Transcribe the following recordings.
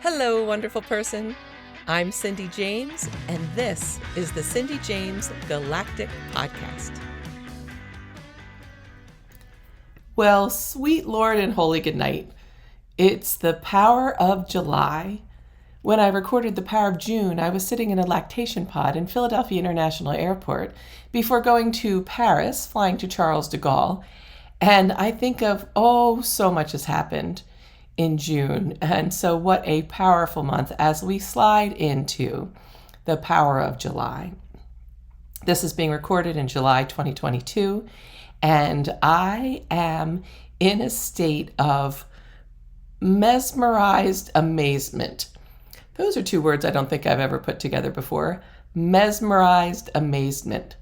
Hello, wonderful person. I'm Cindy James, and this is the Cindy James Galactic Podcast. Well, sweet Lord and holy good night. It's the power of July. When I recorded the power of June, I was sitting in a lactation pod in Philadelphia International Airport before going to Paris, flying to Charles de Gaulle. And I think of, so much has happened in June. And so what a powerful month as we slide into the power of July. This is being recorded in July 2022, and I am in a state of mesmerized amazement. Those are two words I don't think I've ever put together before. Mesmerized amazement.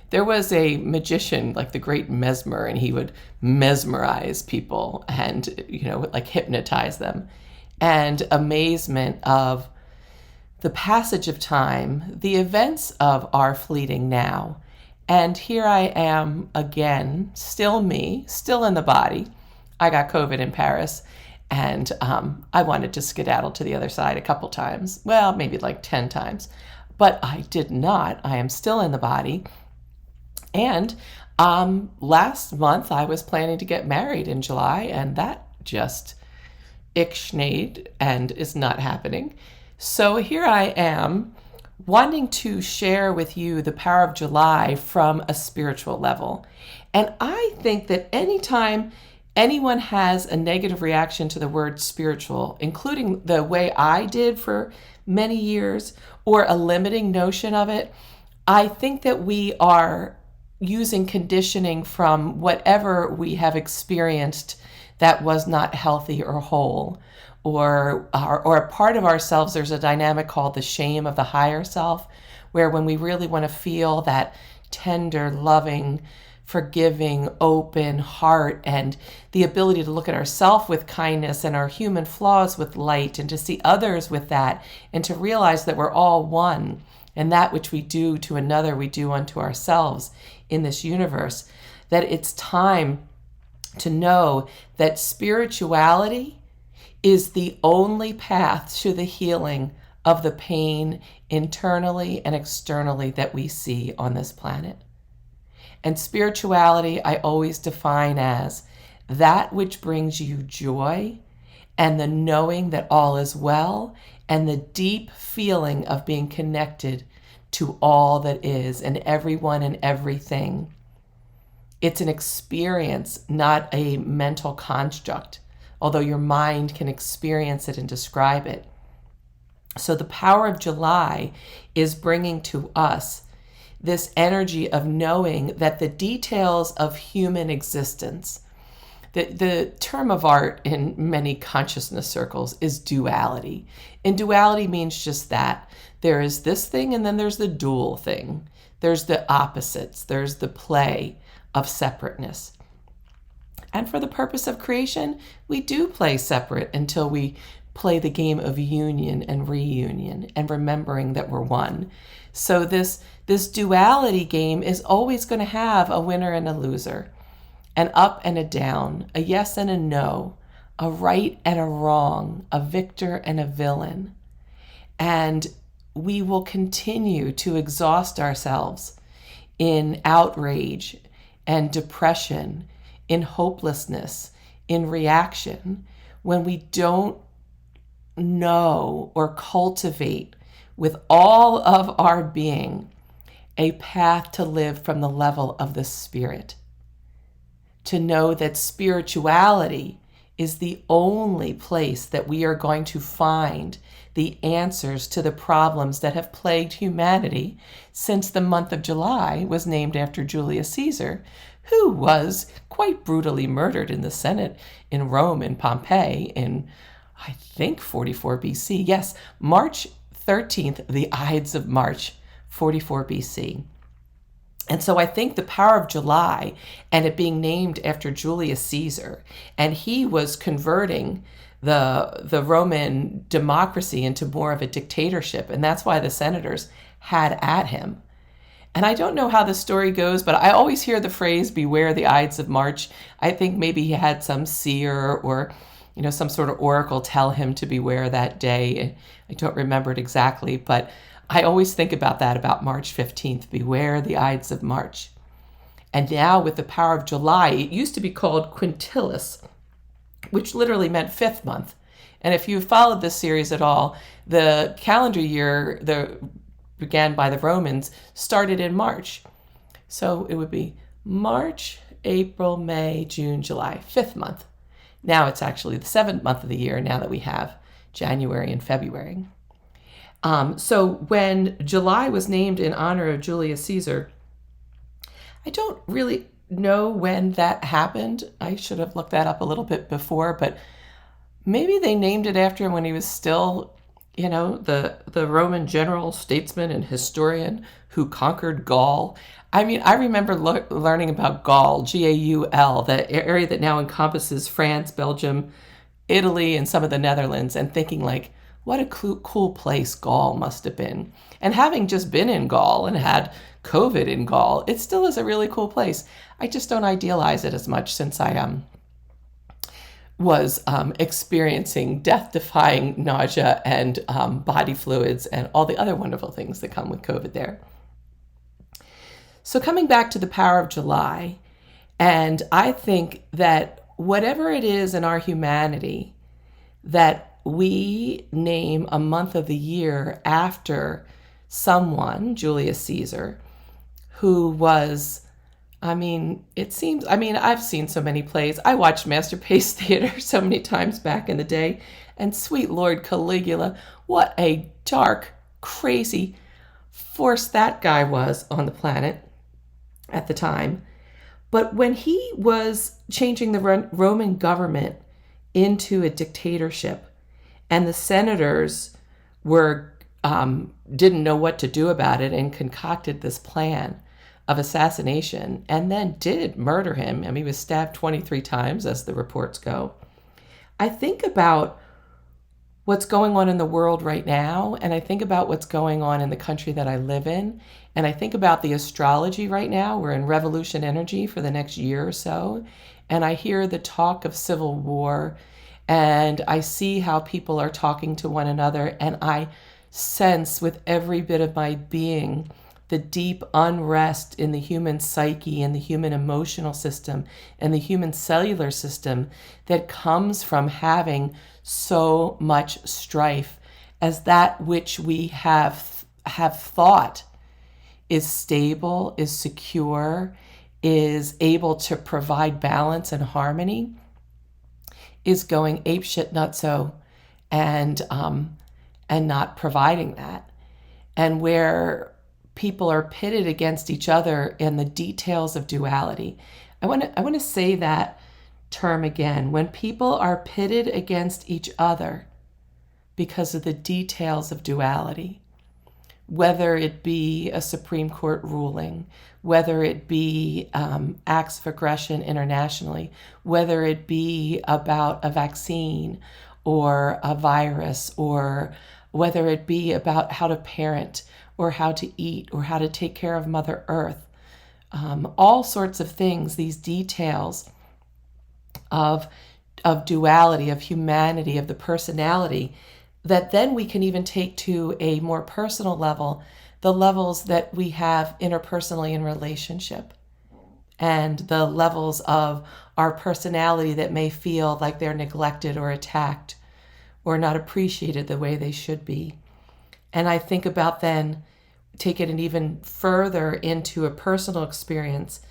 There was a magician, like the great Mesmer, and he would mesmerize people and, hypnotize them. And amazement of the passage of time, the events of our fleeting now. And here I am again, still me, still in the body. I got COVID in Paris, and I wanted to skedaddle to the other side a couple times. Well, maybe like 10 times. But I did not. I am still in the body. And last month I was planning to get married in July, and that just ixnayed and is not happening. So here I am wanting to share with you the power of July from a spiritual level. And I think that anytime anyone has a negative reaction to the word spiritual, including the way I did for many years, or a limiting notion of it, I think that we are using conditioning from whatever we have experienced that was not healthy or whole, or a part of ourselves. There's a dynamic called the shame of the higher self, where when we really want to feel that tender, loving, forgiving, open heart, and the ability to look at ourselves with kindness and our human flaws with light, and to see others with that, and to realize that we're all one, and that which we do to another, we do unto ourselves in this universe, that it's time to know that spirituality is the only path to the healing of the pain internally and externally that we see on this planet. And spirituality I always define as that which brings you joy and the knowing that all is well and the deep feeling of being connected to all that is and everyone and everything. It's an experience, not a mental construct, although your mind can experience it and describe it. So the power of July is bringing to us this energy of knowing that the details of human existence, the term of art in many consciousness circles is duality. And duality means just that. There is this thing, and then there's the dual thing. There's the opposites. There's the play of separateness. And for the purpose of creation, we do play separate until we play the game of union and reunion and remembering that we're one. So this duality game is always going to have a winner and a loser, an up and a down, a yes and a no, a right and a wrong, a victor and a villain. And we will continue to exhaust ourselves in outrage and depression, in hopelessness, in reaction, when we don't know or cultivate with all of our being a path to live from the level of the spirit. To know that spirituality is the only place that we are going to find the answers to the problems that have plagued humanity since the month of July was named after Julius Caesar, who was quite brutally murdered in the Senate in Rome in Pompeii in, I think, 44 BC. Yes, March 13th, the Ides of March, 44 BC. And so I think the power of July and it being named after Julius Caesar, and he was converting the Roman democracy into more of a dictatorship, and that's why the senators had at him. And I don't know how the story goes, but I always hear the phrase, beware the Ides of March. I think maybe he had some seer or some sort of oracle tell him to beware that day. I don't remember it exactly, but I always think about that, about March 15th, beware the Ides of March. And now with the power of July, it used to be called quintilis, which literally meant fifth month. And if you followed this series at all, the calendar year began by the Romans started in March. So it would be March, April, May, June, July, fifth month. Now it's actually the seventh month of the year now that we have January and February. So when July was named in honor of Julius Caesar, I don't really know when that happened. I should have looked that up a little bit before, but maybe they named it after him when he was still, the Roman general, statesman, and historian who conquered Gaul. I mean, I remember learning about Gaul, Gaul, the area that now encompasses France, Belgium, Italy, and some of the Netherlands, and thinking like, what a cool place Gaul must have been. And having just been in Gaul and had COVID in Gaul, it still is a really cool place. I just don't idealize it as much since I was experiencing death-defying nausea and body fluids and all the other wonderful things that come with COVID there. So coming back to the power of July, and I think that whatever it is in our humanity that we name a month of the year after someone, Julius Caesar, who was, I've seen so many plays. I watched Masterpiece Theater so many times back in the day, and sweet Lord Caligula, what a dark, crazy force that guy was on the planet at the time. But when he was changing the Roman government into a dictatorship, and the senators didn't know what to do about it and concocted this plan of assassination and then did murder him. He was stabbed 23 times, as the reports go. I think about what's going on in the world right now, and I think about what's going on in the country that I live in, and I think about the astrology right now. We're in revolution energy for the next year or so, and I hear the talk of civil war, and I see how people are talking to one another, and I sense with every bit of my being the deep unrest in the human psyche and the human emotional system and the human cellular system that comes from having so much strife, as that which we have thought is stable, is secure, is able to provide balance and harmony, is going apeshit nutso and not providing that. And where people are pitted against each other in the details of duality. I want to say that term again. When people are pitted against each other because of the details of duality, whether it be a Supreme Court ruling, whether it be acts of aggression internationally, whether it be about a vaccine or a virus, or whether it be about how to parent or how to eat or how to take care of Mother Earth, all sorts of things, these details of duality, of humanity, of the personality, that then we can even take to a more personal level, the levels that we have interpersonally in relationship, and the levels of our personality that may feel like they're neglected or attacked or not appreciated the way they should be. And I think about then, take it an even further into a personal experience,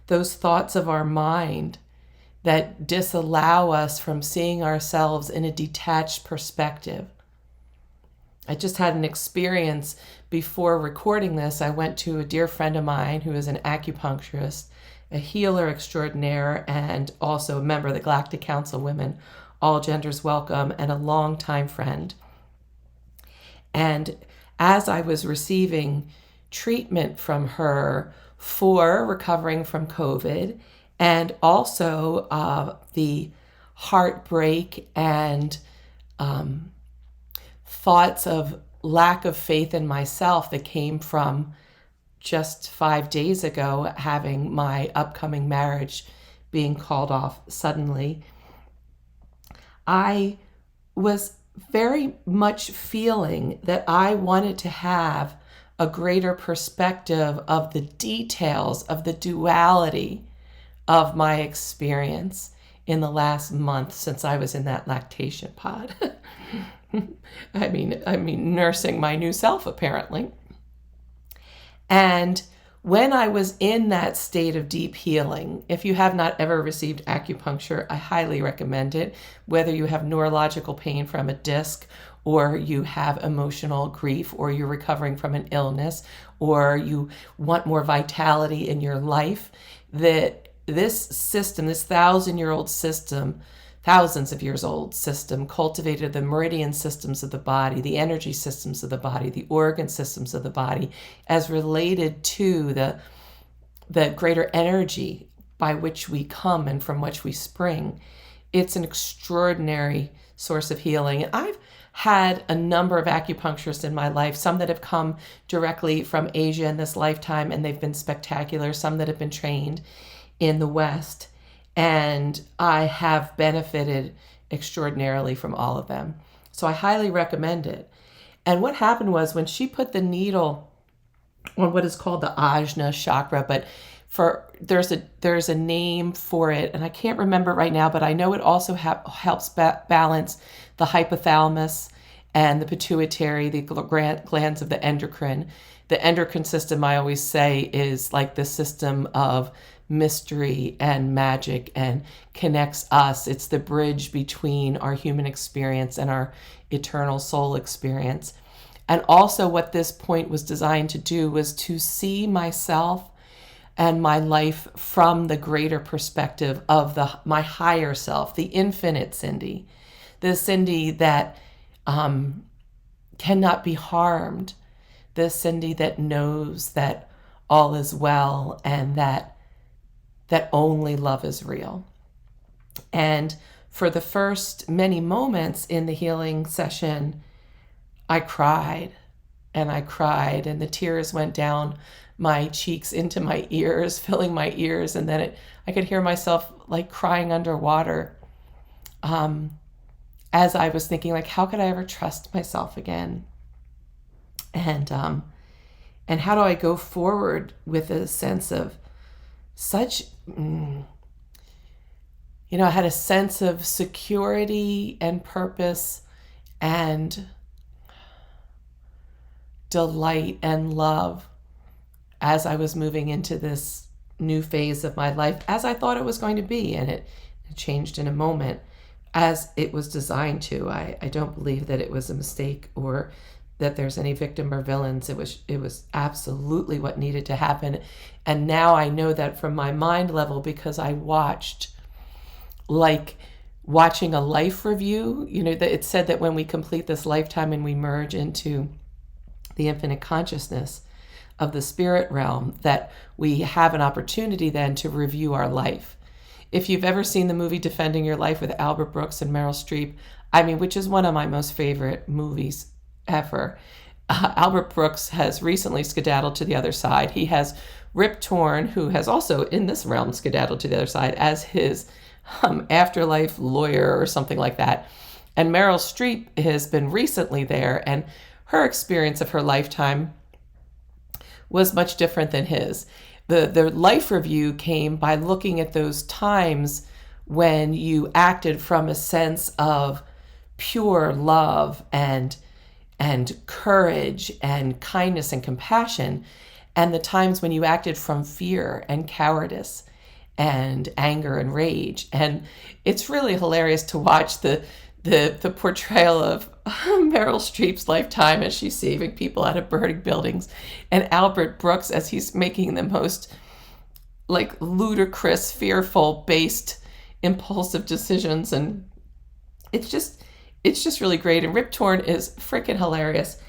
those thoughts of our mind that disallow us from seeing ourselves in a detached perspective. I just had an experience before recording this. I went to a dear friend of mine who is an acupuncturist, a healer extraordinaire, and also a member of the Galactic Council Women, All Genders Welcome, and a longtime friend. And as I was receiving treatment from her for recovering from COVID, and also the heartbreak and thoughts of lack of faith in myself that came from just 5 days ago having my upcoming marriage being called off suddenly, I was very much feeling that I wanted to have a greater perspective of the details of the duality of my experience in the last month since I was in that lactation pod. I mean, nursing my new self, apparently. And when I was in that state of deep healing, if you have not ever received acupuncture, I highly recommend it. Whether you have neurological pain from a disc, or you have emotional grief, or you're recovering from an illness, or you want more vitality in your life, that this system, this thousand-year-old system, thousands of years old system, cultivated the meridian systems of the body, the energy systems of the body, the organ systems of the body, as related to the greater energy by which we come and from which we spring. It's an extraordinary source of healing. And I've had a number of acupuncturists in my life, some that have come directly from Asia in this lifetime, and they've been spectacular, some that have been trained in the West. And I have benefited extraordinarily from all of them. So I highly recommend it. And what happened was when she put the needle on what is called the Ajna chakra, but there's a name for it, and I can't remember right now, but I know it also helps balance the hypothalamus and the pituitary, the glands of the endocrine. The endocrine system, I always say, is like the system of mystery and magic and connects us. It's the bridge between our human experience and our eternal soul experience. And also what this point was designed to do was to see myself and my life from the greater perspective of my higher self, the infinite Cindy, the Cindy that cannot be harmed, the Cindy that knows that all is well and that only love is real. And for the first many moments in the healing session, I cried and the tears went down my cheeks into my ears, filling my ears, and then I could hear myself like crying underwater as I was thinking, like, how could I ever trust myself again? And how do I go forward with a sense of such, I had a sense of security and purpose and delight and love as I was moving into this new phase of my life, as I thought it was going to be. And it changed in a moment as it was designed to. I don't believe that it was a mistake or that there's any victim or villains. It was absolutely what needed to happen. And now I know that from my mind level, because I watched, like watching a life review, that it said that when we complete this lifetime and we merge into the infinite consciousness of the spirit realm, that we have an opportunity then to review our life. If you've ever seen the movie Defending Your Life with Albert Brooks and Meryl Streep, which is one of my most favorite movies ever, Albert Brooks has recently skedaddled to the other side. He has Rip Torn, who has also in this realm skedaddled to the other side, as his afterlife lawyer or something like that. And Meryl Streep has been recently there, and her experience of her lifetime was much different than his. The life review came by looking at those times when you acted from a sense of pure love and courage and kindness and compassion, and the times when you acted from fear and cowardice and anger and rage. And it's really hilarious to watch the portrayal of Meryl Streep's lifetime as she's saving people out of burning buildings, and Albert Brooks as he's making the most like ludicrous, fearful based, impulsive decisions. And it's just really great. And Rip Torn is freaking hilarious.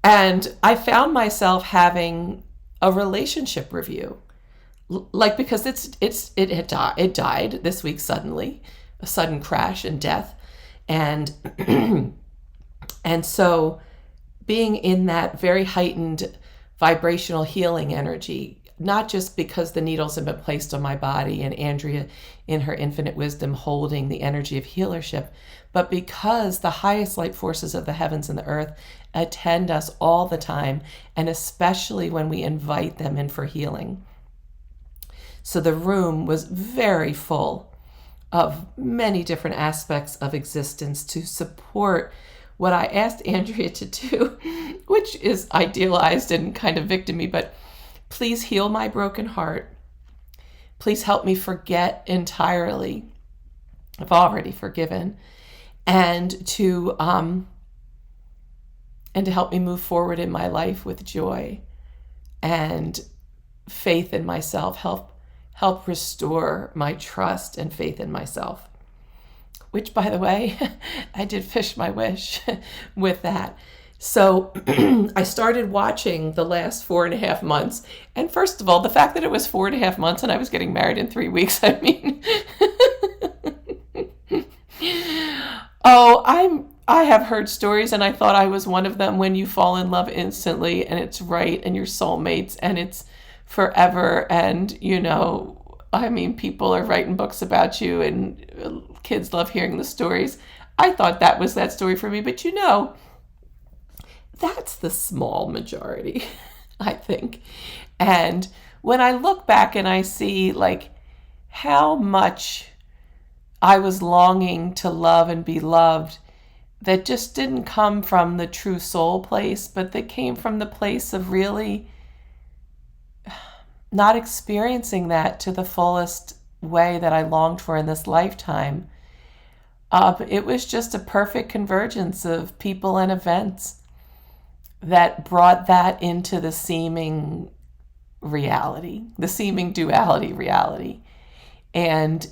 And I found myself having a relationship review, because it died this week suddenly, a sudden crash and death. And so being in that very heightened vibrational healing energy, not just because the needles have been placed on my body and Andrea in her infinite wisdom holding the energy of healership, but because the highest light forces of the heavens and the earth attend us all the time, and especially when we invite them in for healing. So the room was very full of many different aspects of existence to support what I asked Andrea to do, which is idealized and kind of victim-y, but please heal my broken heart. Please help me forget entirely. I've already forgiven. And to help me move forward in my life with joy and faith in myself. Help restore my trust and faith in myself. Which, by the way, I did fish my wish with that. So I started watching the last 4.5 months. And first of all, the fact that it was 4.5 months and I was getting married in 3 weeks, I mean, I have heard stories, and I thought I was one of them, when you fall in love instantly and it's right and you're soulmates and it's forever. And, I mean, people are writing books about you and kids love hearing the stories. I thought that was that story for me, but that's the small majority, I think. And when I look back and I see like how much I was longing to love and be loved, that just didn't come from the true soul place, but that came from the place of really not experiencing that to the fullest way that I longed for in this lifetime. It was just a perfect convergence of people and events that brought that into the seeming reality, the seeming duality reality. And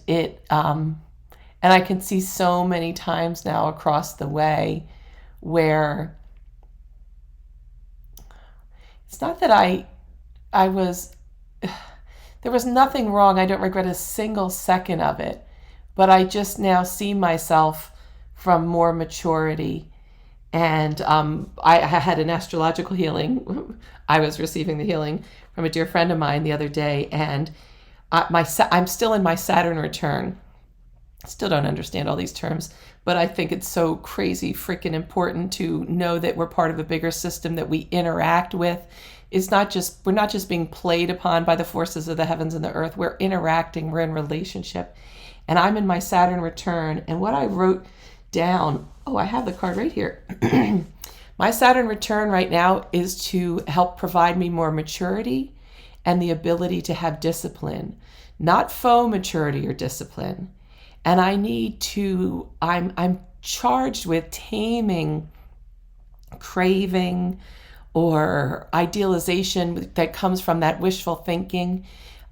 and I can see so many times now across the way where it's not that I was, there was nothing wrong. I don't regret a single second of it, but I just now see myself from more maturity. And I had an astrological healing. I was receiving the healing from a dear friend of mine the other day, and I'm still in my Saturn return. Still don't understand all these terms, but I think it's so crazy freaking important to know that we're part of a bigger system that we interact with. We're not just being played upon by the forces of the heavens and the earth. We're interacting, we're in relationship. And I'm in my Saturn return, and what I wrote down, I have the card right here. My Saturn return right now is to help provide me more maturity and the ability to have discipline, not faux maturity or discipline. And I'm charged with taming craving or idealization that comes from that wishful thinking,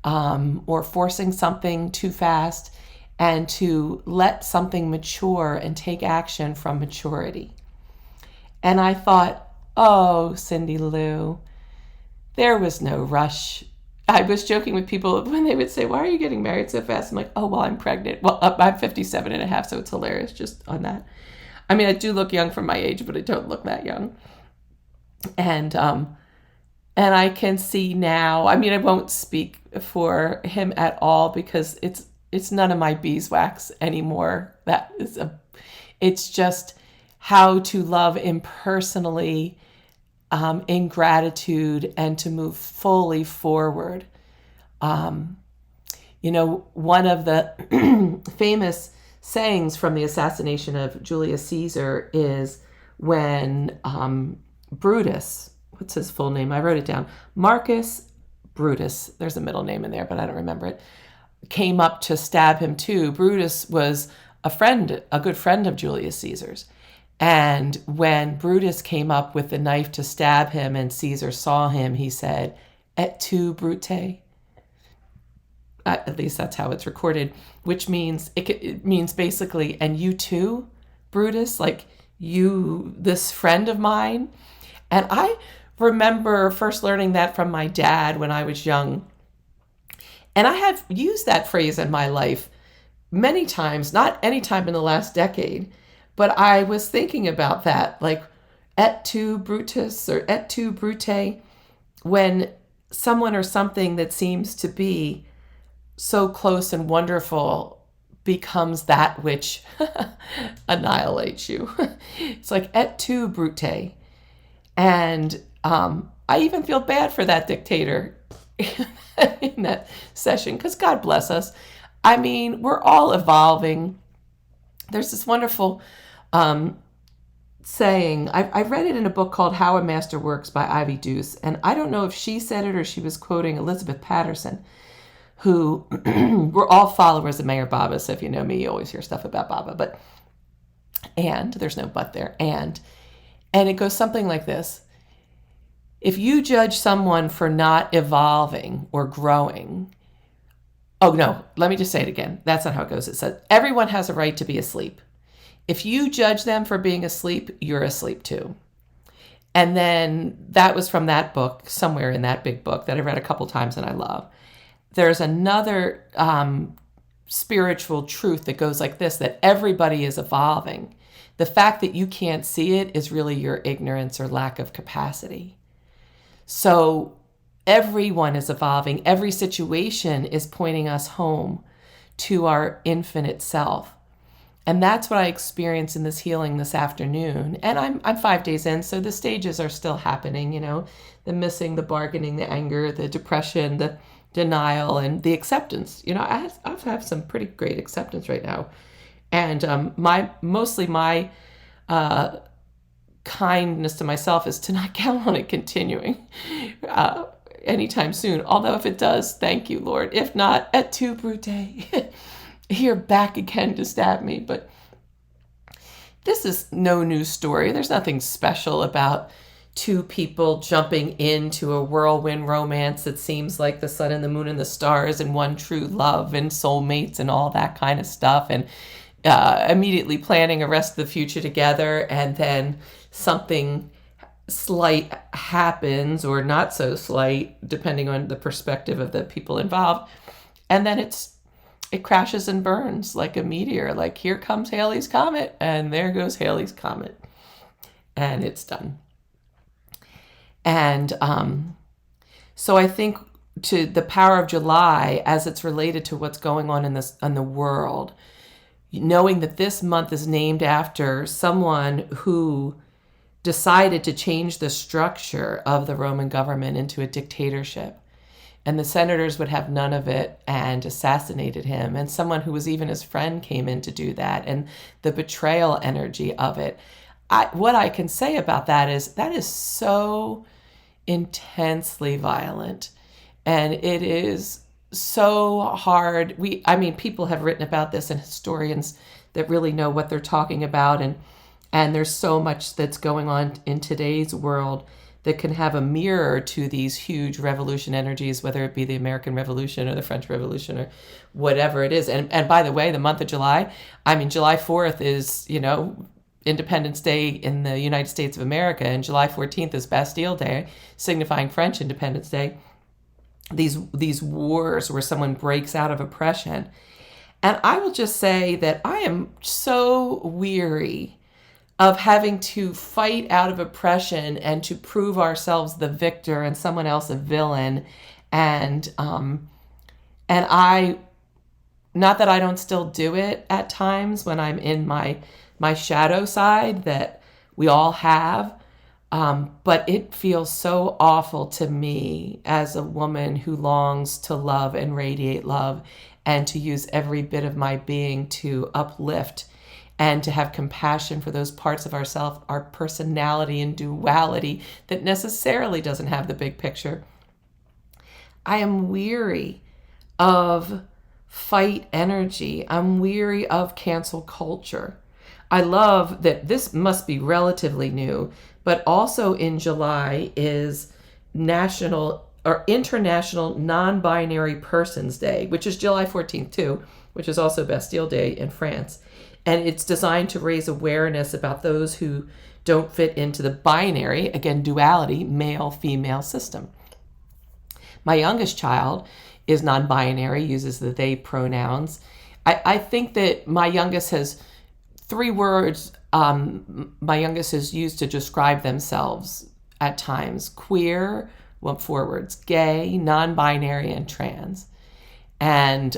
or forcing something too fast, and to let something mature and take action from maturity. And I thought, Cindy Lou, there was no rush. I was joking with people when they would say, why are you getting married so fast? I'm like, I'm pregnant. Well, I'm 57 and a half, so it's hilarious just on that. I mean, I do look young for my age, but I don't look that young. And I can see now, I mean, I won't speak for him at all because it's none of my beeswax anymore. It's just how to love impersonally, in gratitude, and to move fully forward. One of the famous sayings from the assassination of Julius Caesar is when Brutus, what's his full name? I wrote it down. Marcus Brutus, there's a middle name in there, but I don't remember it, came up to stab him too. Brutus was a good friend of Julius Caesar's. And when Brutus came up with the knife to stab him and Caesar saw him, he said, "Et tu, Brute?" At least that's how it's recorded, which means, it means basically, and you too, Brutus, like you, this friend of mine. And I remember first learning that from my dad when I was young. And I have used that phrase in my life many times, not any time in the last decade, but I was thinking about that, like, et tu, Brutus, or et tu, Brute, when someone or something that seems to be so close and wonderful becomes that which annihilates you. It's like et tu, Brute. And I even feel bad for that dictator in that session, because God bless us. I mean, we're all evolving. There's this wonderful saying. I read it in a book called How a Master Works by Ivy Deuce. And I don't know if she said it or she was quoting Elizabeth Patterson, who we're all followers of Mayor Baba. So if you know me, you always hear stuff about Baba. But, and there's no but there. And it goes something like this. If you judge someone for not evolving or growing, oh no, let me just say it again. That's not how it goes. It says everyone has a right to be asleep. If you judge them for being asleep, you're asleep too. And then that was from that book, somewhere in that big book that I read a couple times and I love. There's another spiritual truth that goes like this, that everybody is evolving. The fact that you can't see it is really your ignorance or lack of capacity. So everyone is evolving. Every situation is pointing us home to our infinite self. And that's what I experienced in this healing this afternoon. And I'm 5 days in, so the stages are still happening, you know, the missing, the bargaining, the anger, the depression, the denial, and the acceptance. You know, I've had some pretty great acceptance right now. And my kindness to myself is to not count on it continuing anytime soon. Although if it does, thank you, Lord. If not, et tu, Brute. You're back again to stab me. But this is no new story. There's nothing special about two people jumping into a whirlwind romance that seems like the sun and the moon and the stars and one true love and soulmates and all that kind of stuff, and immediately planning a rest of the future together, and then something slight happens, or not so slight, depending on the perspective of the people involved, and then it crashes and burns like a meteor. Like, here comes Halley's Comet, and there goes Halley's Comet, and it's done. And so I think to the power of July, as it's related to what's going on in the world, knowing that this month is named after someone who decided to change the structure of the Roman government into a dictatorship, and the senators would have none of it and assassinated him, and someone who was even his friend came in to do that, and the betrayal energy of it. What I can say about that is so intensely violent, and it is so hard. People have written about this, and historians that really know what they're talking about, and there's so much that's going on in today's world that can have a mirror to these huge revolution energies, whether it be the American Revolution or the French Revolution or whatever it is. And by the way, the month of July, July 4th is, you know, Independence Day in the United States of America, and July 14th is Bastille Day, signifying French Independence Day. These wars where someone breaks out of oppression. And I will just say that I am so weary of having to fight out of oppression and to prove ourselves the victor and someone else a villain. And I, not that I don't still do it at times when I'm in my shadow side that we all have, but it feels so awful to me as a woman who longs to love and radiate love and to use every bit of my being to uplift and to have compassion for those parts of ourselves, our personality and duality that necessarily doesn't have the big picture. I am weary of fight energy. I'm weary of cancel culture. I love that this must be relatively new, but also in July is National or International Non-Binary Persons Day, which is July 14th too, which is also Bastille Day in France. And it's designed to raise awareness about those who don't fit into the binary, again, duality, male-female system. My youngest child is non-binary, uses the they pronouns. I think that my youngest has 3 words my youngest has used to describe themselves at times: queer, well, 4 words: gay, non-binary, and trans. And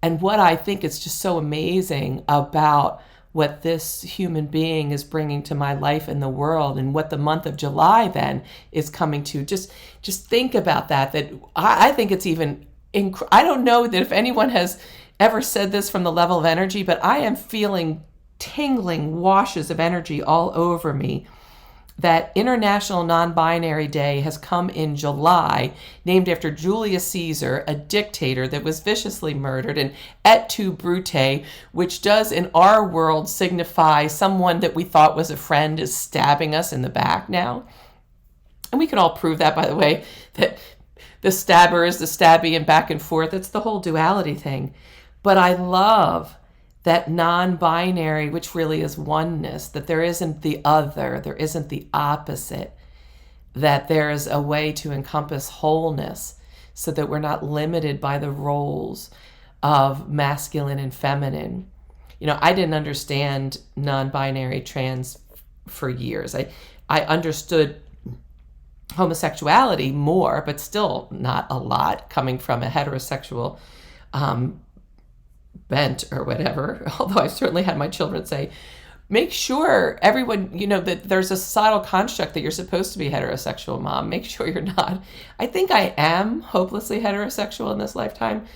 what I think is just so amazing about what this human being is bringing to my life and the world, and what the month of July then is coming to, just think about that I think it's even I don't know that if anyone has ever said this from the level of energy, but I am feeling tingling washes of energy all over me. That International Non-Binary Day has come in July, named after Julius Caesar, a dictator that was viciously murdered, and et tu, Brute, which does in our world signify someone that we thought was a friend is stabbing us in the back now. And we can all prove that, by the way, that the stabber is the stabby and back and forth. It's the whole duality thing. But I love that non-binary, which really is oneness, that there isn't the other, there isn't the opposite, that there is a way to encompass wholeness so that we're not limited by the roles of masculine and feminine. I didn't understand non-binary trans for years. I understood homosexuality more, but still not a lot, coming from a heterosexual bent or whatever, although I've certainly had my children say, make sure everyone, that there's a societal construct that you're supposed to be heterosexual, Mom. Make sure you're not. I think I am hopelessly heterosexual in this lifetime.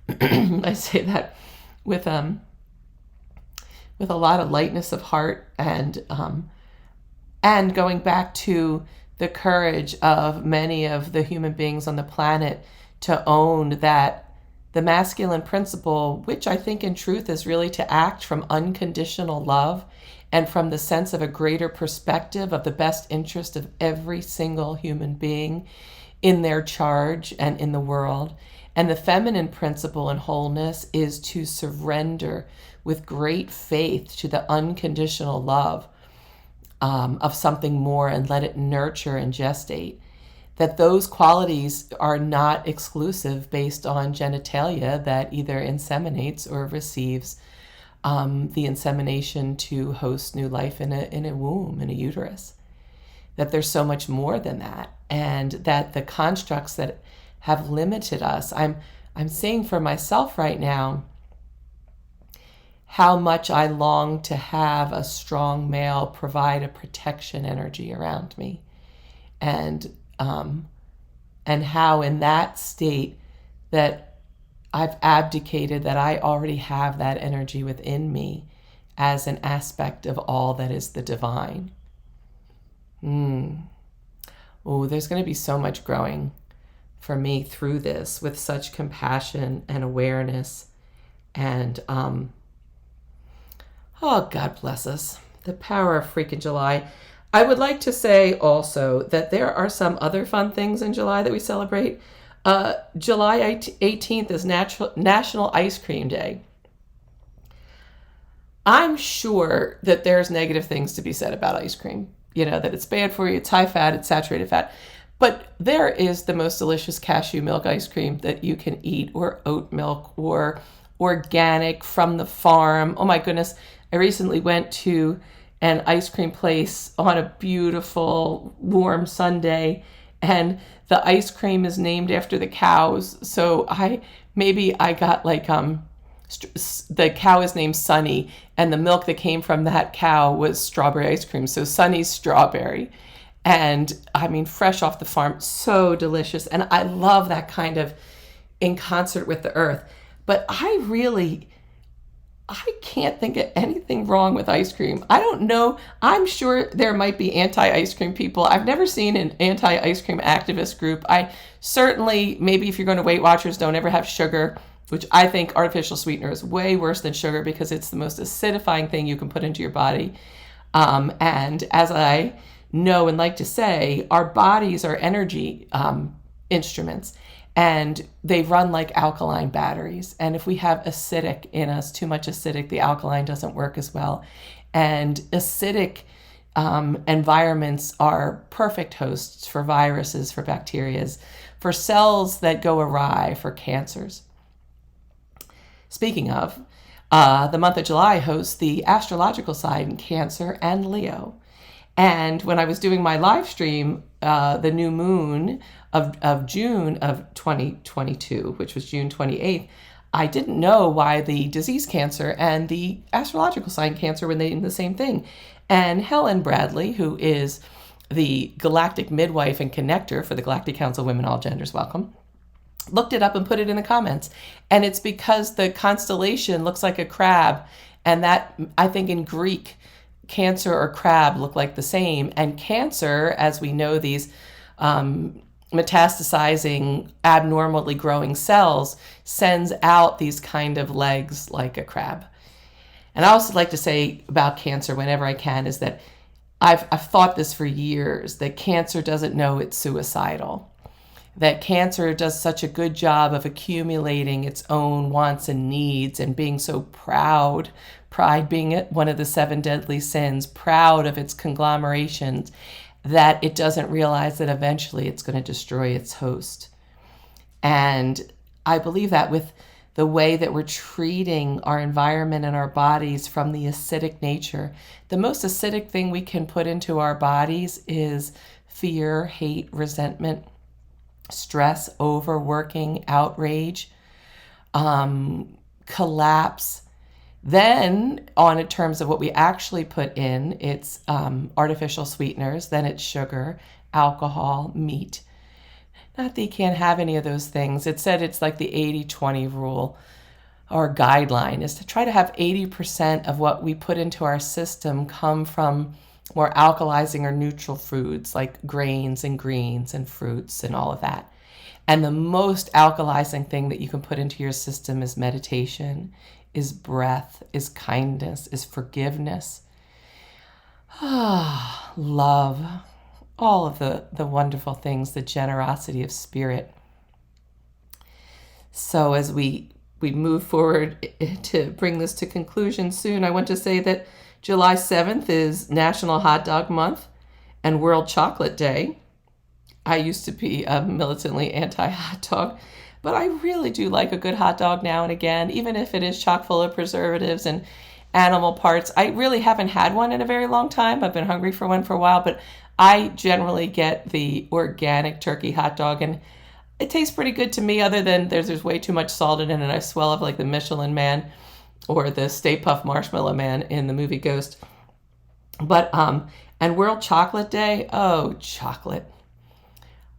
I say that with a lot of lightness of heart, and going back to the courage of many of the human beings on the planet to own that the masculine principle, which I think in truth is really to act from unconditional love and from the sense of a greater perspective of the best interest of every single human being in their charge and in the world. And the feminine principle in wholeness is to surrender with great faith to the unconditional love of something more and let it nurture and gestate. That those qualities are not exclusive based on genitalia that either inseminates or receives the insemination to host new life in a womb, in a uterus. That there's so much more than that, and that the constructs that have limited us, I'm seeing for myself right now how much I long to have a strong male provide a protection energy around me, and how in that state that I've abdicated, that I already have that energy within me as an aspect of all that is the divine. Oh, there's going to be so much growing for me through this, with such compassion and awareness. And, oh, God bless us. The power of freaking July. I would like to say also that there are some other fun things in July that we celebrate. July 18th is National Ice Cream Day. I'm sure that there's negative things to be said about ice cream. That it's bad for you, it's high fat, it's saturated fat. But there is the most delicious cashew milk ice cream that you can eat, or oat milk, or organic from the farm. Oh my goodness. I recently went to an ice cream place on a beautiful warm Sunday, and the ice cream is named after the cows. So I got the cow is named Sunny, and the milk that came from that cow was strawberry ice cream. So Sunny's strawberry. And fresh off the farm, so delicious. And I love that kind of in concert with the earth. But I can't think of anything wrong with ice cream. I don't know. I'm sure there might be anti-ice cream people. I've never seen an anti-ice cream activist group. I certainly, maybe if you're going to Weight Watchers, don't ever have sugar, which I think artificial sweetener is way worse than sugar because it's the most acidifying thing you can put into your body. And as I know and like to say, our bodies are energy instruments. And they run like alkaline batteries. And if we have acidic in us, too much acidic, the alkaline doesn't work as well. And acidic environments are perfect hosts for viruses, for bacteria, for cells that go awry, for cancers. Speaking of, the month of July hosts the astrological sign Cancer and Leo. And when I was doing my live stream, the new moon of June of 2022, which was June 28th, I didn't know why the disease Cancer and the astrological sign Cancer were named the same thing. And Helen Bradley, who is the galactic midwife and connector for the Galactic Council of Women All Genders Welcome, looked it up and put it in the comments. And it's because the constellation looks like a crab. And that, I think in Greek, Cancer or crab look like the same. And Cancer, as we know, these metastasizing, abnormally growing cells, sends out these kind of legs like a crab. And I also like to say about Cancer whenever I can is that I've thought this for years, that Cancer doesn't know it's suicidal. That Cancer does such a good job of accumulating its own wants and needs and being so proud, pride being one of the 7 deadly sins, proud of its conglomerations, that it doesn't realize that eventually it's going to destroy its host. And I believe that with the way that we're treating our environment and our bodies from the acidic nature, the most acidic thing we can put into our bodies is fear, hate, resentment, stress, overworking, outrage, collapse. Then, on in terms of what we actually put in, it's artificial sweeteners, then it's sugar, alcohol, meat. Not that you can't have any of those things. It said it's like the 80-20 rule or guideline is to try to have 80% of what we put into our system come from more alkalizing or neutral foods like grains and greens and fruits and all of that. And the most alkalizing thing that you can put into your system is meditation, is breath, is kindness, is forgiveness, love, all of the wonderful things, the generosity of spirit. So as we move forward to bring this to conclusion soon, I want to say that July 7th is National Hot Dog Month and World Chocolate Day. I used to be militantly anti-hot dog, but I really do like a good hot dog now and again, even if it is chock full of preservatives and animal parts. I really haven't had one in a very long time. I've been hungry for one for a while, but I generally get the organic turkey hot dog, and it tastes pretty good to me, other than there's way too much salt in it, and I swell up like the Michelin Man or the Stay Puft Marshmallow Man in the movie Ghost. But, and World Chocolate Day, oh, chocolate.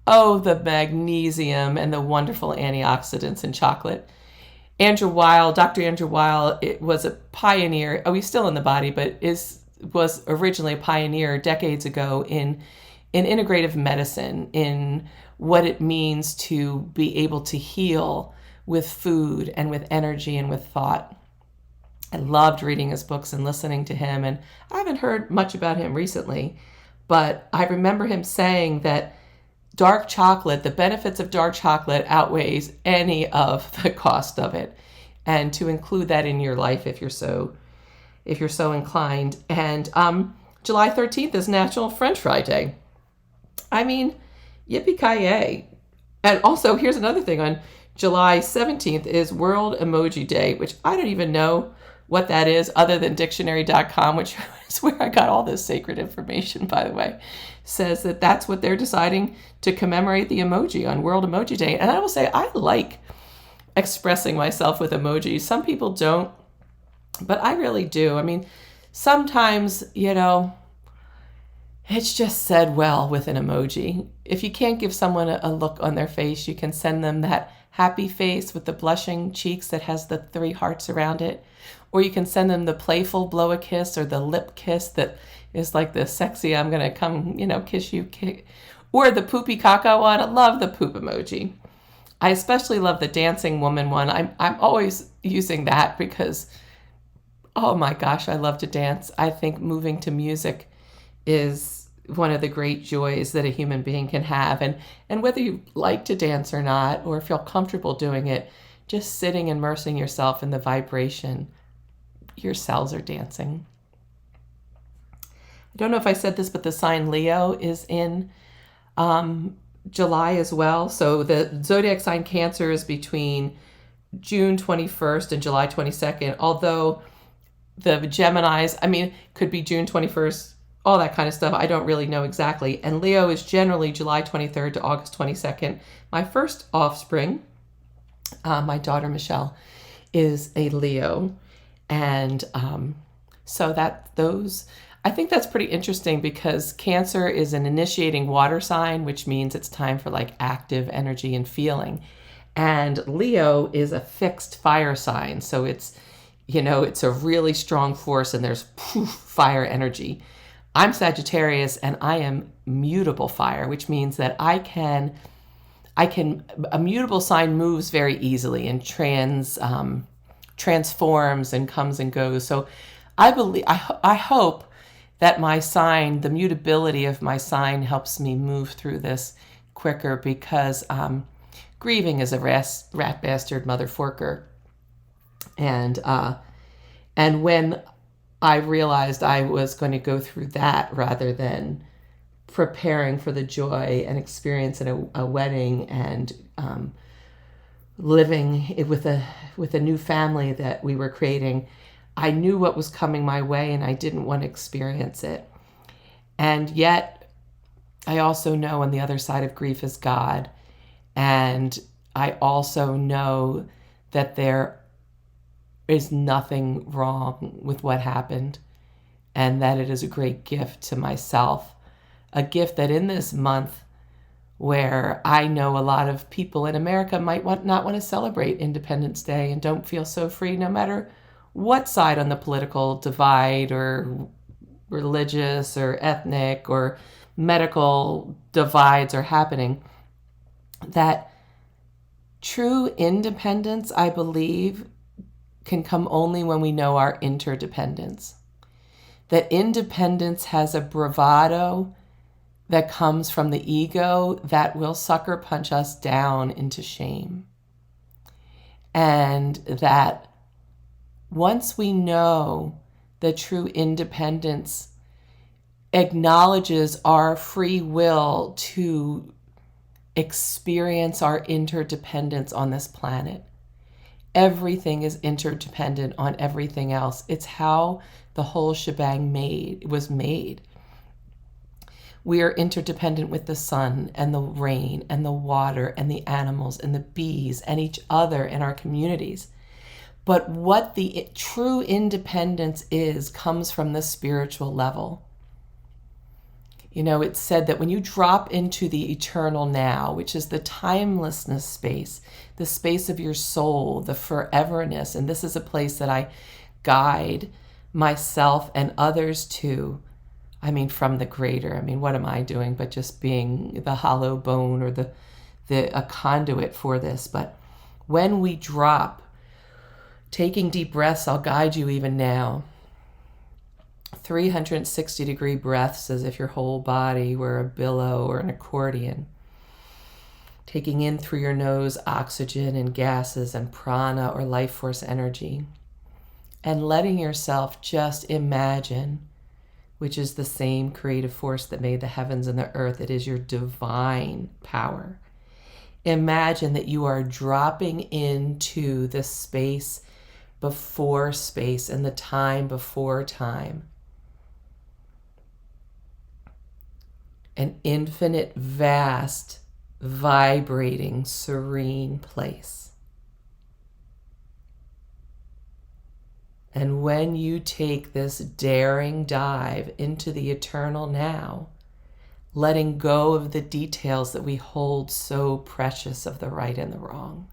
Oh, the magnesium and the wonderful antioxidants in chocolate. Dr. Andrew Weil, it was a pioneer. Oh, he's still in the body, but was originally a pioneer decades ago in integrative medicine, in what it means to be able to heal with food and with energy and with thought. I loved reading his books and listening to him, and I haven't heard much about him recently, but I remember him saying that dark chocolate, the benefits of dark chocolate outweighs any of the cost of it, and to include that in your life if you're so inclined. And July 13th is National French Fry Day. I mean, yippee-ki-yay. And also, here's another thing. On July 17th is World Emoji Day, which I don't even know what that is other than dictionary.com, which is where I got all this sacred information, by the way, says that that's what they're deciding to commemorate the emoji on World Emoji Day. And I will say, I like expressing myself with emojis. Some people don't, but I really do. I mean, sometimes, it's just said well with an emoji. If you can't give someone a look on their face, you can send them that happy face with the blushing cheeks that has the 3 hearts around it. Or you can send them the playful blow a kiss or the lip kiss that is like the sexy, I'm going to come, kiss you. Or the poopy caca one. I love the poop emoji. I especially love the dancing woman one. I'm always using that because, oh my gosh, I love to dance. I think moving to music is one of the great joys that a human being can have. And whether you like to dance or not, or feel comfortable doing it, just sitting, immersing yourself in the vibration, your cells are dancing. I don't know if I said this, but the sign Leo is in July as well. So the zodiac sign Cancer is between June 21st and July 22nd, although the Geminis, could be June 21st all that kind of stuff. I don't really know exactly. And Leo is generally July 23rd to August 22nd. My first offspring, my daughter Michelle, is a Leo. And so I think that's pretty interesting because Cancer is an initiating water sign, which means it's time for like active energy and feeling. And Leo is a fixed fire sign. So it's a really strong force and there's fire energy. I'm Sagittarius and I am mutable fire, which means that a mutable sign moves very easily and transforms and comes and goes. So I hope that my sign, the mutability of my sign, helps me move through this quicker because grieving is a rat bastard mother forker. And when I realized I was going to go through that rather than preparing for the joy and experience in a wedding and living with a new family that we were creating, I knew what was coming my way and I didn't want to experience it. And yet I also know on the other side of grief is God. And I also know that there is nothing wrong with what happened and that it is a great gift to myself. A gift that in this month where I know a lot of people in America might not want to celebrate Independence Day and don't feel so free no matter what side on the political divide or religious or ethnic or medical divides are happening, that true independence, I believe, can come only when we know our interdependence. That independence has a bravado that comes from the ego that will sucker punch us down into shame. And that once we know that true independence acknowledges our free will to experience our interdependence on this planet. Everything is interdependent on everything else. It's how the whole shebang was made. We are interdependent with the sun and the rain and the water and the animals and the bees and each other and our communities. But what the true independence is comes from the spiritual level. It's said that when you drop into the eternal now, which is the timelessness space, the space of your soul, the foreverness, and this is a place that I guide myself and others to, from the greater. What am I doing but just being the hollow bone or a conduit for this? But when we drop, taking deep breaths, I'll guide you even now. 360-degree breaths as if your whole body were a billow or an accordion. Taking in through your nose oxygen and gases and prana or life force energy. And letting yourself just imagine, which is the same creative force that made the heavens and the earth. It is your divine power. Imagine that you are dropping into the space before space and the time before time. An infinite, vast, vibrating, serene place. And when you take this daring dive into the eternal now, letting go of the details that we hold so precious of the right and the wrong,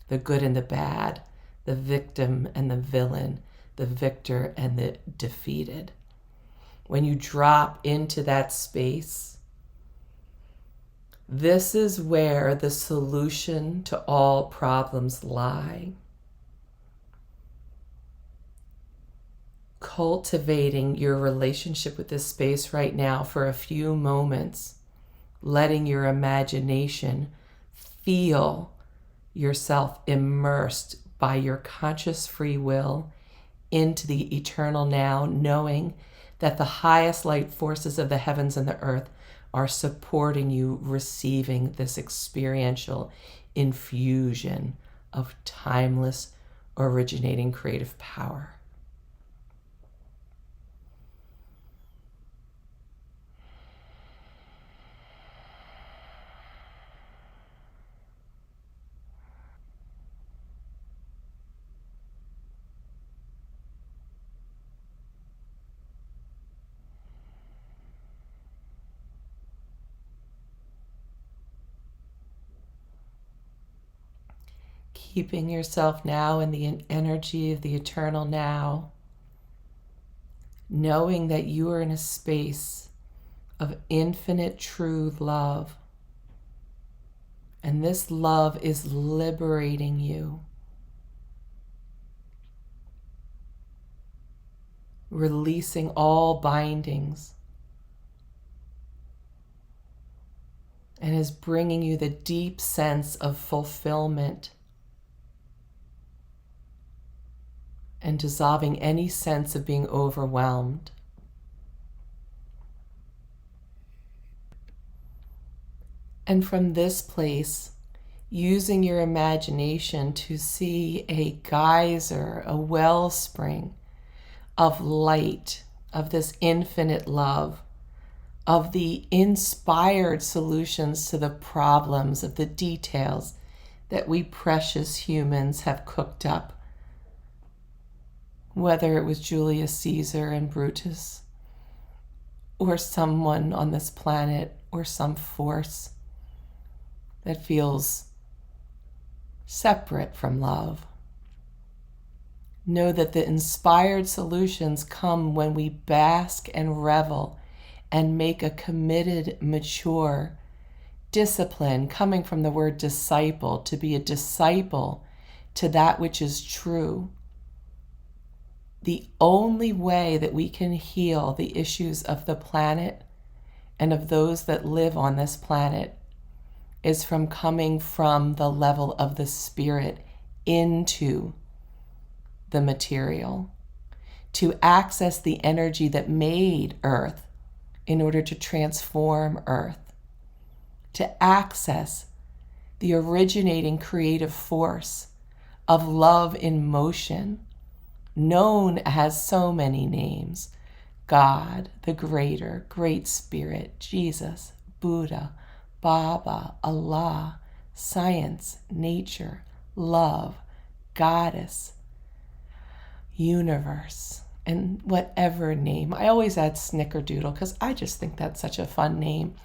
the good and the bad, the victim and the villain, the victor and the defeated. When you drop into that space, this is where the solution to all problems lie. Cultivating your relationship with this space right now for a few moments, letting your imagination feel yourself immersed by your conscious free will into the eternal now, knowing that the highest light forces of the heavens and the earth are supporting you receiving this experiential infusion of timeless, originating creative power. Keeping yourself now in the energy of the eternal now, knowing that you are in a space of infinite true love. And this love is liberating you, releasing all bindings, and is bringing you the deep sense of fulfillment and dissolving any sense of being overwhelmed. And from this place, using your imagination to see a geyser, a wellspring of light, of this infinite love, of the inspired solutions to the problems, of the details that we precious humans have cooked up. Whether it was Julius Caesar and Brutus, or someone on this planet, or some force that feels separate from love. Know that the inspired solutions come when we bask and revel and make a committed, mature discipline, coming from the word disciple, to be a disciple to that which is true. The only way that we can heal the issues of the planet and of those that live on this planet is from coming from the level of the spirit into the material, to access the energy that made Earth in order to transform Earth, to access the originating creative force of love in motion, known as so many names: God, the Greater, Great Spirit, Jesus, Buddha, Baba, Allah, science, nature, love, goddess, universe, and whatever name. I always add snickerdoodle because I just think that's such a fun name.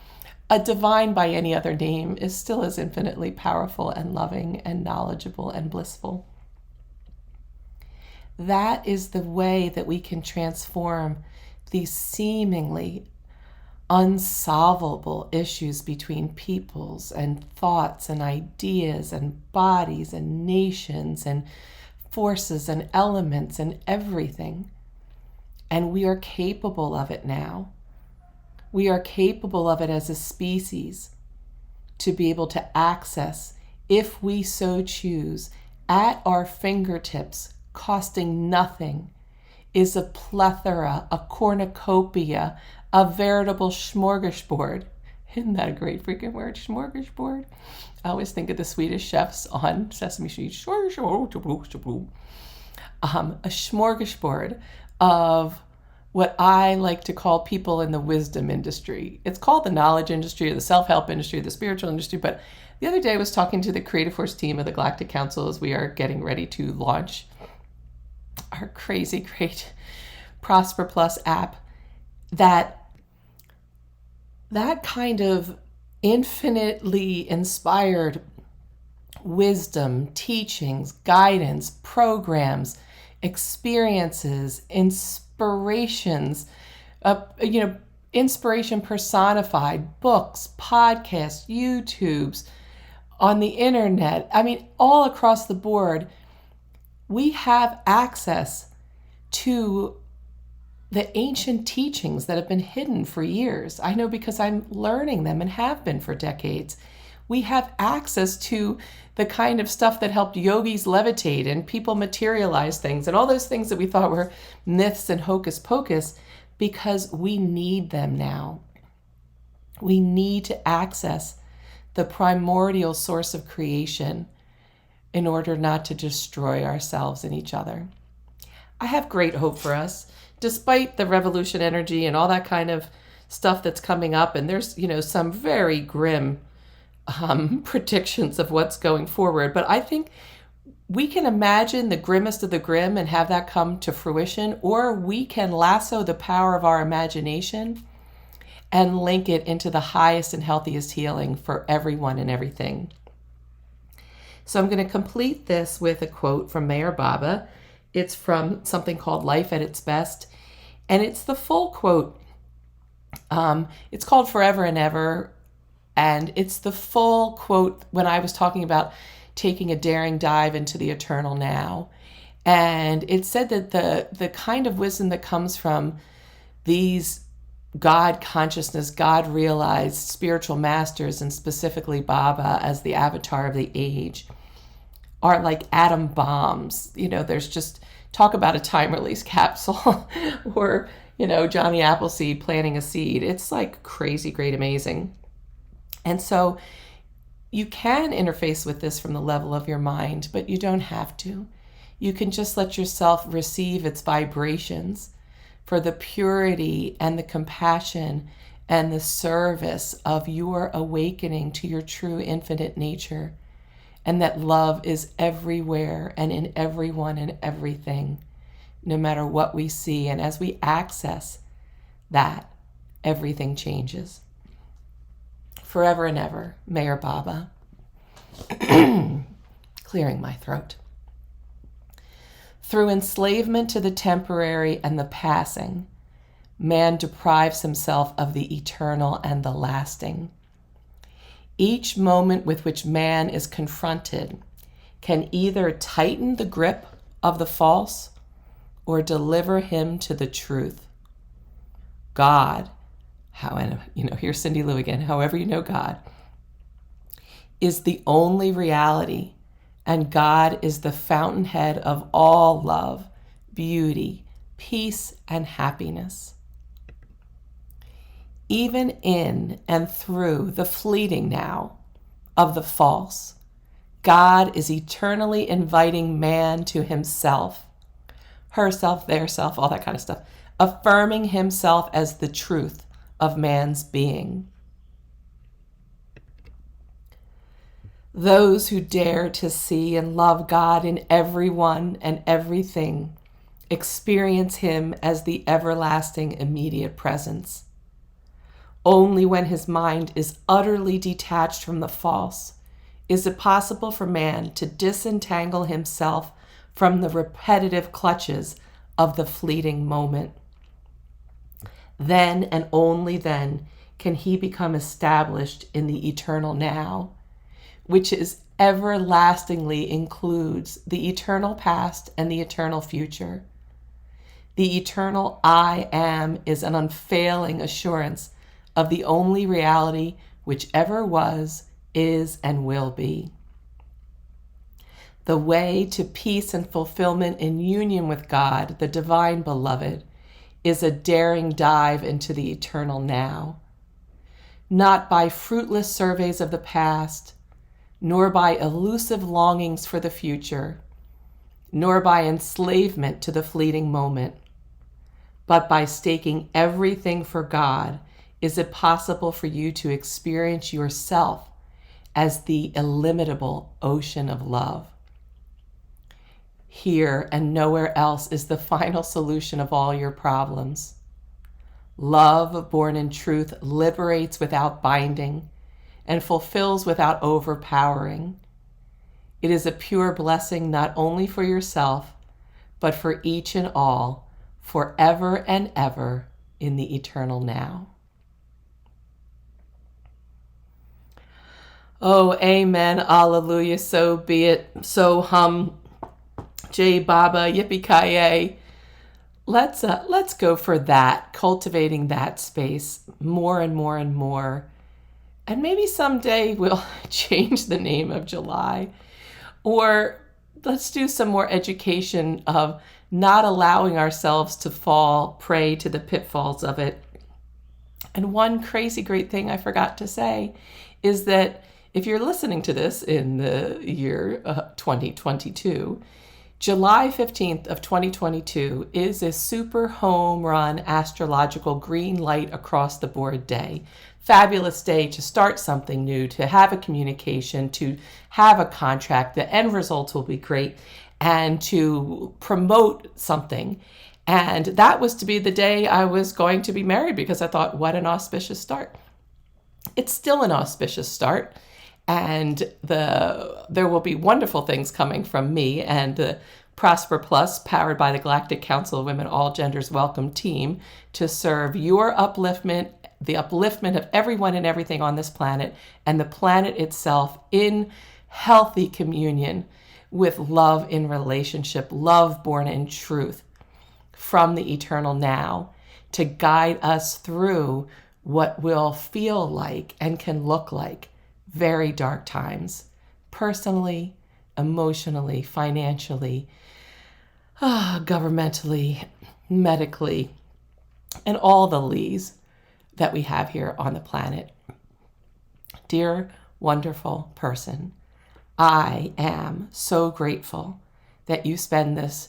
A divine by any other name is still as infinitely powerful and loving and knowledgeable and blissful. That is the way that we can transform these seemingly unsolvable issues between peoples and thoughts and ideas and bodies and nations and forces and elements and everything. And we are capable of it now. We are capable of it as a species to be able to access, if we so choose, at our fingertips, costing nothing, is a plethora, a cornucopia, a veritable smorgasbord. Isn't that a great freaking word, smorgasbord? I always think of the Swedish chefs on Sesame Street. A smorgasbord of what I like to call people in the wisdom industry. It's called the knowledge industry, or the self-help industry, or the spiritual industry. But the other day I was talking to the Creative Force team of the Galactic Council as we are getting ready to launch our crazy great Prosper Plus app, that kind of infinitely inspired wisdom, teachings, guidance, programs, experiences, inspirations, inspiration personified, books, podcasts, YouTubes, on the internet. I mean, all across the board, we have access to the ancient teachings that have been hidden for years. I know because I'm learning them and have been for decades. We have access to the kind of stuff that helped yogis levitate and people materialize things and all those things that we thought were myths and hocus pocus, because we need them now. We need to access the primordial source of creation in order not to destroy ourselves and each other. I have great hope for us, despite the revolution energy and all that kind of stuff that's coming up. And there's, some very grim predictions of what's going forward. But I think we can imagine the grimmest of the grim and have that come to fruition, or we can lasso the power of our imagination and link it into the highest and healthiest healing for everyone and everything. So I'm going to complete this with a quote from Mayor Baba. It's from something called Life at Its Best, and it's the full quote. It's called Forever and Ever, and it's the full quote when I was talking about taking a daring dive into the eternal now. And it said that the kind of wisdom that comes from these God consciousness, God realized spiritual masters, and specifically Baba as the avatar of the age, are like atom bombs. There's just talk about a time release capsule or, Johnny Appleseed planting a seed. It's like crazy, great, amazing. And so you can interface with this from the level of your mind, but you don't have to. You can just let yourself receive its vibrations for the purity and the compassion and the service of your awakening to your true infinite nature, and that love is everywhere and in everyone and everything, no matter what we see. And as we access that, everything changes. Forever and ever, Mayor Baba. Clearing my throat. Through enslavement to the temporary and the passing, man deprives himself of the eternal and the lasting. Each moment with which man is confronted can either tighten the grip of the false or deliver him to the truth. God, here's Cindy Lou again, however you know God, is the only reality, and God is the fountainhead of all love, beauty, peace, and happiness. Even in and through the fleeting now of the false, God is eternally inviting man to himself, herself, their self, all that kind of stuff, affirming himself as the truth of man's being. Those who dare to see and love God in everyone and everything experience him as the everlasting immediate presence. Only when his mind is utterly detached from the false is it possible for man to disentangle himself from the repetitive clutches of the fleeting moment. Then and only then can he become established in the eternal now, which is everlastingly includes the eternal past and the eternal future. The eternal I am is an unfailing assurance of the only reality which ever was, is, and will be. The way to peace and fulfillment in union with God, the divine beloved, is a daring dive into the eternal now, not by fruitless surveys of the past, nor by elusive longings for the future, nor by enslavement to the fleeting moment, but by staking everything for God is it possible for you to experience yourself as the illimitable ocean of love. Here and nowhere else is the final solution of all your problems. Love, born in truth, liberates without binding and fulfills without overpowering. It is a pure blessing not only for yourself, but for each and all, forever and ever in the eternal now. Oh, amen, alleluia, so be it, so hum, Jai Baba, yippee-ki-yay. Let's go for that, cultivating that space more and more and more. And maybe someday we'll change the name of July. Or let's do some more education of not allowing ourselves to fall prey to the pitfalls of it. And one crazy great thing I forgot to say is that if you're listening to this in the year 2022, July 15th of 2022 is a super home run astrological green light across the board day. Fabulous day to start something new, to have a communication, to have a contract. The end results will be great, and to promote something. And that was to be the day I was going to be married, because I thought, what an auspicious start. It's still an auspicious start. And there will be wonderful things coming from me and the Prosper Plus, powered by the Galactic Council of Women All Genders Welcome team, to serve your upliftment, the upliftment of everyone and everything on this planet, and the planet itself in healthy communion with love in relationship, love born in truth from the eternal now, to guide us through what will feel like and can look like very dark times, personally, emotionally, financially, governmentally, medically, and all the lees that we have here on the planet. Dear wonderful person, I am so grateful that you spend this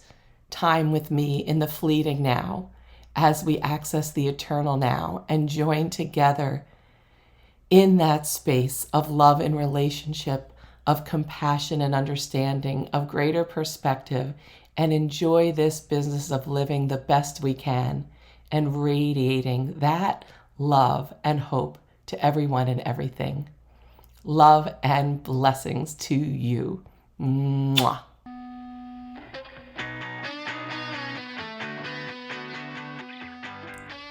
time with me in the fleeting now as we access the eternal now and join together in that space of love and relationship, of compassion and understanding, of greater perspective, and enjoy this business of living the best we can and radiating that love and hope to everyone and everything. Love and blessings to you. Mwah.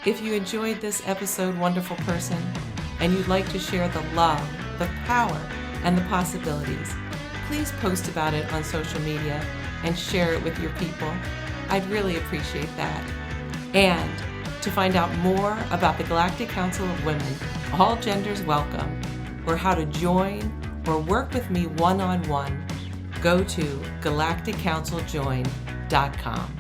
If you enjoyed this episode, wonderful person, and you'd like to share the love, the power, and the possibilities, please post about it on social media and share it with your people. I'd really appreciate that. And to find out more about the Galactic Council of Women, All Genders Welcome, or how to join or work with me one-on-one, go to galacticcounciljoin.com.